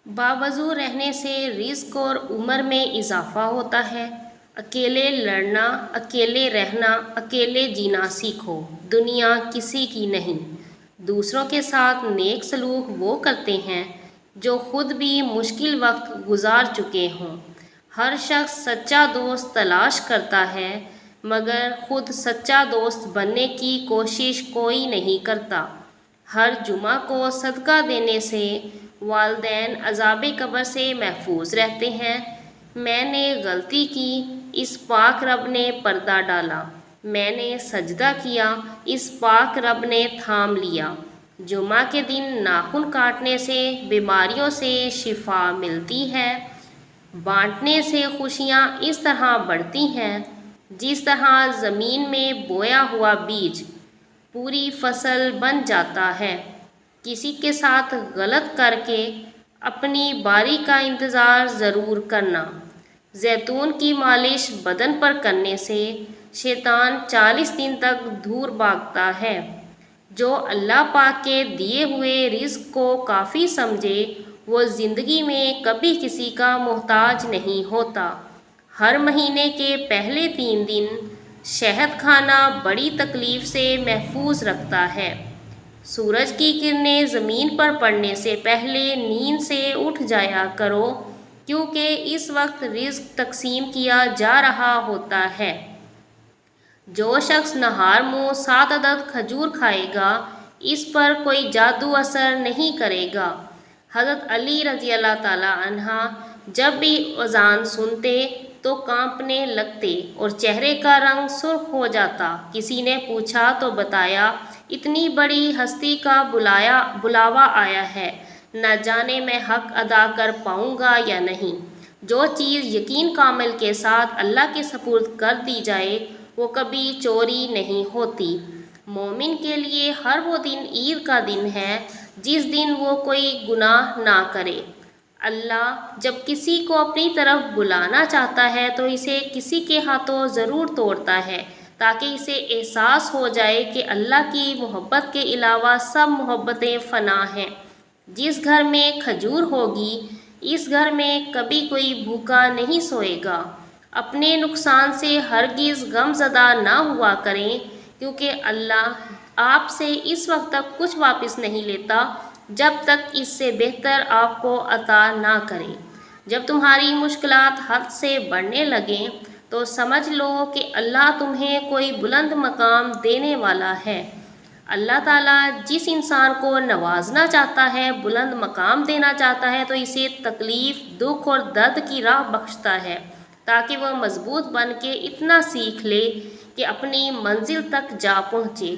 باوضو رہنے سے رزق اور عمر میں اضافہ ہوتا ہے۔ اکیلے لڑنا، اکیلے رہنا، اکیلے جینا سیکھو، دنیا کسی کی نہیں۔ دوسروں کے ساتھ نیک سلوک وہ کرتے ہیں جو خود بھی مشکل وقت گزار چکے ہوں۔ ہر شخص سچا دوست تلاش کرتا ہے مگر خود سچا دوست بننے کی کوشش کوئی نہیں کرتا۔ ہر جمعہ کو صدقہ دینے سے والدین عذاب قبر سے محفوظ رہتے ہیں۔ میں نے غلطی کی، اس پاک رب نے پردہ ڈالا۔ میں نے سجدہ کیا، اس پاک رب نے تھام لیا۔ جمعہ کے دن ناخن کاٹنے سے بیماریوں سے شفا ملتی ہے۔ بانٹنے سے خوشیاں اس طرح بڑھتی ہیں جس طرح زمین میں بویا ہوا بیج پوری فصل بن جاتا ہے۔ کسی کے ساتھ غلط کر کے اپنی باری کا انتظار ضرور کرنا۔ زیتون کی مالش بدن پر کرنے سے شیطان 40 دن تک دور بھاگتا ہے۔ جو اللہ پاک کے دیے ہوئے رزق کو کافی سمجھے وہ زندگی میں کبھی کسی کا محتاج نہیں ہوتا۔ ہر مہینے کے پہلے 3 دن شہد کھانا بڑی تکلیف سے محفوظ رکھتا ہے۔ سورج کی کرنیں زمین پر پڑنے سے پہلے نیند سے اٹھ جایا کرو کیونکہ اس وقت رزق تقسیم کیا جا رہا ہوتا ہے۔ جو شخص نہار منہ 7 عدد کھجور کھائے گا اس پر کوئی جادو اثر نہیں کرے گا۔ حضرت علی رضی اللہ تعالیٰ عنہ جب بھی اذان سنتے تو کانپنے لگتے اور چہرے کا رنگ سرخ ہو جاتا۔ کسی نے پوچھا تو بتایا، اتنی بڑی ہستی کا بلاوا آیا ہے، نہ جانے میں حق ادا کر پاؤں گا یا نہیں۔ جو چیز یقین کامل کے ساتھ اللہ کے سپرد کر دی جائے وہ کبھی چوری نہیں ہوتی۔ مومن کے لیے ہر وہ دن عید کا دن ہے جس دن وہ کوئی گناہ نہ کرے۔ اللہ جب کسی کو اپنی طرف بلانا چاہتا ہے تو اسے کسی کے ہاتھوں ضرور توڑتا ہے تاکہ اسے احساس ہو جائے کہ اللہ کی محبت کے علاوہ سب محبتیں فنا ہیں۔ جس گھر میں کھجور ہوگی اس گھر میں کبھی کوئی بھوکا نہیں سوئے گا۔ اپنے نقصان سے ہرگز غم زدہ نہ ہوا کریں کیونکہ اللہ آپ سے اس وقت تک کچھ واپس نہیں لیتا جب تک اس سے بہتر آپ کو عطا نہ کرے۔ جب تمہاری مشکلات حد سے بڑھنے لگیں تو سمجھ لو کہ اللہ تمہیں کوئی بلند مقام دینے والا ہے۔ اللہ تعالیٰ جس انسان کو نوازنا چاہتا ہے، بلند مقام دینا چاہتا ہے تو اسے تکلیف، دکھ اور درد کی راہ بخشتا ہے تاکہ وہ مضبوط بن کے اتنا سیکھ لے کہ اپنی منزل تک جا پہنچے۔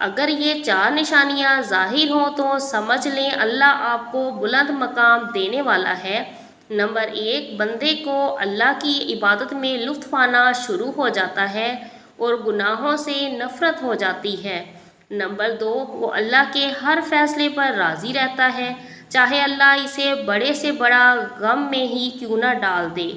اگر یہ 4 نشانیاں ظاہر ہوں تو سمجھ لیں اللہ آپ کو بلند مقام دینے والا ہے۔ نمبر 1، بندے کو اللہ کی عبادت میں لطف آنا شروع ہو جاتا ہے اور گناہوں سے نفرت ہو جاتی ہے۔ نمبر 2، وہ اللہ کے ہر فیصلے پر راضی رہتا ہے چاہے اللہ اسے بڑے سے بڑا غم میں ہی کیوں نہ ڈال دے۔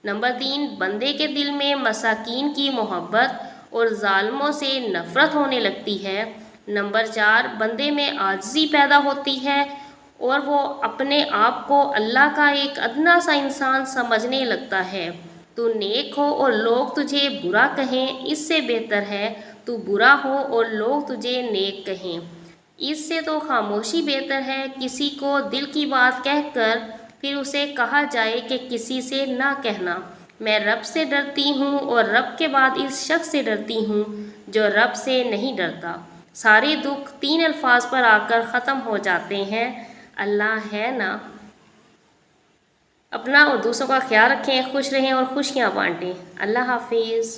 نمبر 3، بندے کے دل میں مساکین کی محبت اور ظالموں سے نفرت ہونے لگتی ہے۔ نمبر 4، بندے میں عاجزی پیدا ہوتی ہے اور وہ اپنے آپ کو اللہ کا ایک ادنا سا انسان سمجھنے لگتا ہے۔ تو نیک ہو اور لوگ تجھے برا کہیں اس سے بہتر ہے تو برا ہو اور لوگ تجھے نیک کہیں۔ اس سے تو خاموشی بہتر ہے، کسی کو دل کی بات کہہ کر پھر اسے کہا جائے کہ کسی سے نہ کہنا۔ میں رب سے ڈرتی ہوں اور رب کے بعد اس شخص سے ڈرتی ہوں جو رب سے نہیں ڈرتا۔ سارے دکھ 3 الفاظ پر آ کر ختم ہو جاتے ہیں، اللہ ہے نا۔ اپنا اور دوسروں کا خیال رکھیں، خوش رہیں اور خوشیاں بانٹیں۔ اللہ حافظ۔